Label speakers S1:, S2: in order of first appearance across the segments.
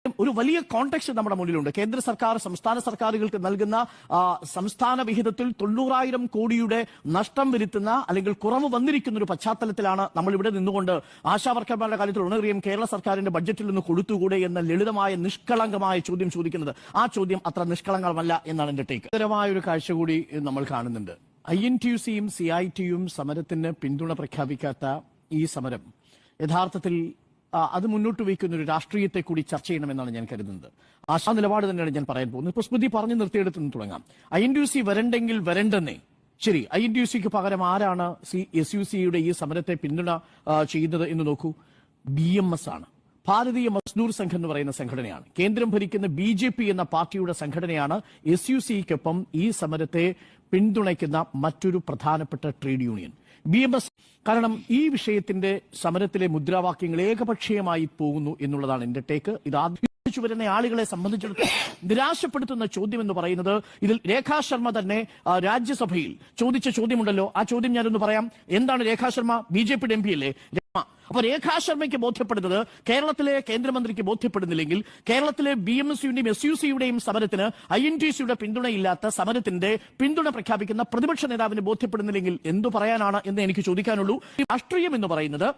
S1: ഒരു വലിയ കോണ്ടെക്സ്റ്റ് നമ്മുടെ മുന്നിലുണ്ട്. കേന്ദ്ര സർക്കാർ സംസ്ഥാന സർക്കാരുകൾക്ക് നൽകുന്ന സംസ്ഥാന വിഹിതത്തിൽ 90,000 കോടിയുടെ നഷ്ടം വരുത്തുന്ന അല്ലെങ്കിൽ കുറവ് വന്നിരിക്കുന്ന ഒരു പശ്ചാത്തലത്തിലാണ് നമ്മൾ ഇവിടെ നിന്നുകൊണ്ട് ആശാവർക്കർമാരുടെ കാര്യത്തിൽ ഉണരുകയും കേരള സർക്കാരിന്റെ ബഡ്ജറ്റിൽ നിന്ന് കൊടുത്തുകൂടെ എന്ന ലളിതമായ നിഷ്കളങ്കമായ ചോദ്യം ചോദിക്കുന്നത്. ആ ചോദ്യം അത്ര നിഷ്കളങ്കമല്ല എന്നാണ് എന്റെ ടേക്ക്. ഇത്തരമായ ഒരു കാഴ്ച കൂടി നമ്മൾ കാണുന്നുണ്ട്. INTUC-യും CIT-യും സമരത്തിന് പിന്തുണ പ്രഖ്യാപിക്കാത്ത ഈ സമരം യഥാർത്ഥത്തിൽ അത് മുന്നോട്ട് വയ്ക്കുന്ന ഒരു രാഷ്ട്രീയത്തെ കൂടി ചർച്ച ചെയ്യണമെന്നാണ് ഞാൻ കരുതുന്നത്. ആ നിലപാട് തന്നെയാണ് ഞാൻ പറയാൻ പോകുന്നത്. ഇപ്പോൾ സ്മൃതി പറഞ്ഞ് നിർത്തിയെടുത്ത് തുടങ്ങാം. INTUC വരണ്ടെങ്കിൽ വരണ്ടെന്നേ. ശരി, INTUC-ക്ക് പകരം ആരാണ് SUC-യുടെ ഈ സമരത്തെ പിന്തുണ ചെയ്യുന്നത് എന്ന് നോക്കൂ. BMS ആണ്. ഭാരതീയ മസ്ദൂർ സംഘ് എന്ന് പറയുന്ന സംഘടനയാണ്. കേന്ദ്രം ഭരിക്കുന്ന BJP എന്ന പാർട്ടിയുടെ സംഘടനയാണ് SUC-ക്കൊപ്പം ഈ സമരത്തെ പിന്തുണയ്ക്കുന്ന മറ്റൊരു പ്രധാനപ്പെട്ട ട്രേഡ് യൂണിയൻ BMS. കാരണം ഈ വിഷയത്തിന്റെ സമരത്തിലെ മുദ്രാവാക്യങ്ങൾ ഏകപക്ഷീയമായി പോകുന്നു എന്നുള്ളതാണ് എന്റെ ടേക്ക്. ഇത് ആഗ്രഹിച്ചു വരുന്ന ആളുകളെ സംബന്ധിച്ചിടത്തോളം നിരാശപ്പെടുത്തുന്ന ചോദ്യം എന്ന് പറയുന്നത്, ഇതിൽ രേഖാ ശർമ്മ തന്നെ രാജ്യസഭയിൽ ചോദിച്ച ചോദ്യമുണ്ടല്ലോ. ആ ചോദ്യം ഞാനൊന്ന് പറയാം. എന്താണ് രേഖാ ശർമ്മ? BJP-യുടെ MP അല്ലേ? അപ്പൊ രേഖാ ശർമ്മയ്ക്ക് ബോധ്യപ്പെടുന്നത് കേരളത്തിലെ കേന്ദ്രമന്ത്രിക്ക് ബോധ്യപ്പെടുന്നില്ലെങ്കിൽ, കേരളത്തിലെ BMS-യുടെയും SUC-യുടെയും സമരത്തിന് INTUC-യുടെ പിന്തുണയില്ലാത്ത സമരത്തിന്റെ പിന്തുണ പ്രഖ്യാപിക്കുന്ന പ്രതിപക്ഷ നേതാവിന് ബോധ്യപ്പെടുന്നില്ലെങ്കിൽ എന്തു പറയാനാണ് എന്ന് എനിക്ക് ചോദിക്കാനുള്ളൂ. രാഷ്ട്രീയം എന്ന് പറയുന്നത്,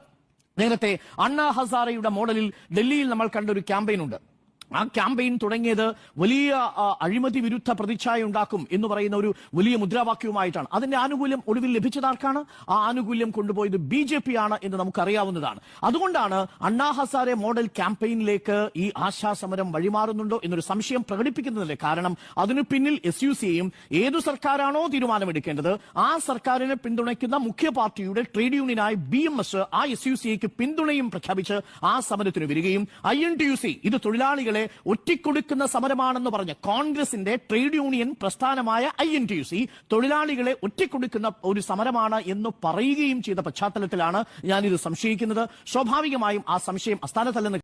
S1: നേരത്തെ അണ്ണാ ഹസാരെയുടെ മോഡലിൽ ഡൽഹിയിൽ നമ്മൾ കണ്ടൊരു ക്യാമ്പയിൻ ഉണ്ട്. ആ ക്യാമ്പയിൻ തുടങ്ങിയത് വലിയ അഴിമതി വിരുദ്ധ പ്രതിച്ഛായ ഉണ്ടാക്കും എന്ന് പറയുന്ന ഒരു വലിയ മുദ്രാവാക്യവുമായിട്ടാണ്. അതിന്റെ ആനുകൂല്യം ഒടുവിൽ ലഭിച്ചതാർക്കാണ്? ആ ആനുകൂല്യം കൊണ്ടുപോയത് BJP ആണ് എന്ന് നമുക്കറിയാവുന്നതാണ്. അതുകൊണ്ടാണ് അണ്ണാ ഹസാരെ മോഡൽ ക്യാമ്പയിനിലേക്ക് ഈ ആശാസമരം വഴിമാറുന്നുണ്ടോ എന്നൊരു സംശയം പ്രകടിപ്പിക്കുന്നതല്ലേ. കാരണം അതിനു പിന്നിൽ SUC-യും ഏതു സർക്കാരാണോ തീരുമാനമെടുക്കേണ്ടത് ആ സർക്കാരിനെ പിന്തുണയ്ക്കുന്ന മുഖ്യ പാർട്ടിയുടെ ട്രേഡ് യൂണിയനായ BMS ആ SUC-ക്ക് പിന്തുണയും പ്രഖ്യാപിച്ച് ആ സമരത്തിന് വരികയും INTUC ഇത് തൊഴിലാളികളെ ഒറ്റിക്കൊടുക്കുന്ന സമരമാണെന്ന് പറഞ്ഞ കോൺഗ്രസിന്റെ ട്രേഡ് യൂണിയൻ പ്രസ്ഥാനമായ INTUC തൊഴിലാളികളെ ഒറ്റിക്കൊടുക്കുന്ന ഒരു സമരമാണ് എന്ന് പറയുകയും ചെയ്ത പശ്ചാത്തലത്തിലാണ് ഞാനിത് സംശയിക്കുന്നത്. സ്വാഭാവികമായും ആ സംശയം അസ്ഥാനത്തല്ലെന്ന്